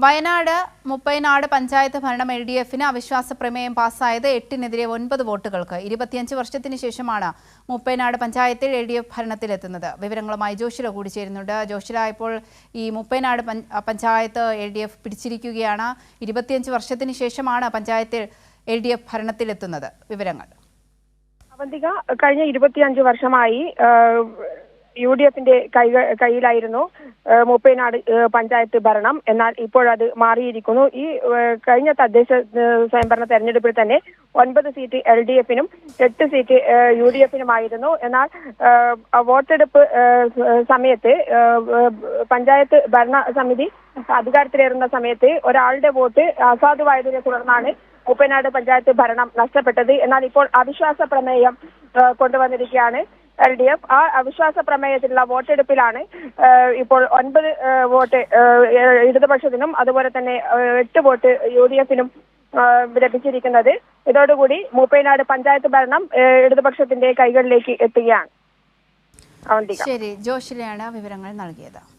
വയനാട് മുപ്പൈനാട് പഞ്ചായത്ത് ഭരണം LDFന് അവിശ്വാസ പ്രമേയം പാസ്സായത് 8-നെതിരെ 9 വോട്ടുകൾക്ക് 25 വർഷത്തിന് ശേഷമാണ് മുപ്പൈനാട് പഞ്ചായത്തിൽ LDF ഭരണത്തിലെത്തുന്നത്. വിവരങ്ങളുമായി ജോഷില കൂടി ചേരുന്നുണ്ട്. ജോഷില, ഇപ്പോൾ ഈ മുപ്പൈനാട് പഞ്ചായത്ത് LDF പിടിച്ചിരിക്കുകയാണ്. 25 വർഷത്തിന് ശേഷമാണ് പഞ്ചായത്തിൽ LDF ഭരണത്തിലെത്തുന്നത്. വിവരങ്ങൾ. അവന്തിക, കഴിഞ്ഞ 25 വർഷമായി UDFന്റെ കയ്യിലായിരുന്നു മുപ്പൈനാട് പഞ്ചായത്ത് ഭരണം. എന്നാൽ ഇപ്പോഴത് മാറിയിരിക്കുന്നു. ഈ കഴിഞ്ഞ തദ്ദേശ സ്വയംഭരണ തെരഞ്ഞെടുപ്പിൽ തന്നെ 9 സീറ്റ് LDFനും 8 സീറ്റ് UDFനുമായിരുന്നു. എന്നാൽ വോട്ടെടുപ്പ് സമയത്ത് പഞ്ചായത്ത് ഭരണ സമിതി അധികാരത്തിലേറുന്ന സമയത്ത് ഒരാളുടെ വോട്ട് അസാധുവായതിനെ തുടർന്നാണ് മുപ്പൈനാട് പഞ്ചായത്ത് ഭരണം നഷ്ടപ്പെട്ടത്. എന്നാൽ ഇപ്പോൾ അവിശ്വാസ പ്രമേയം കൊണ്ടുവന്നിരിക്കുകയാണ് LDF. ആ അവിശ്വാസ പ്രമേയത്തിലുള്ള വോട്ടെടുപ്പിലാണ് ഇപ്പോൾ 9 വോട്ട് ഇടതുപക്ഷത്തിനും അതുപോലെ തന്നെ 8 വോട്ട് UDFനും ലഭിച്ചിരിക്കുന്നത്. ഇതോടുകൂടി മുപ്പൈനാട് പഞ്ചായത്ത് ഭരണം ഇടതുപക്ഷത്തിന്റെ കൈകളിലേക്ക് എത്തുകയാണ്. ശരി, ജോഷിലയാണ് വിവരങ്ങൾ നൽകിയത്.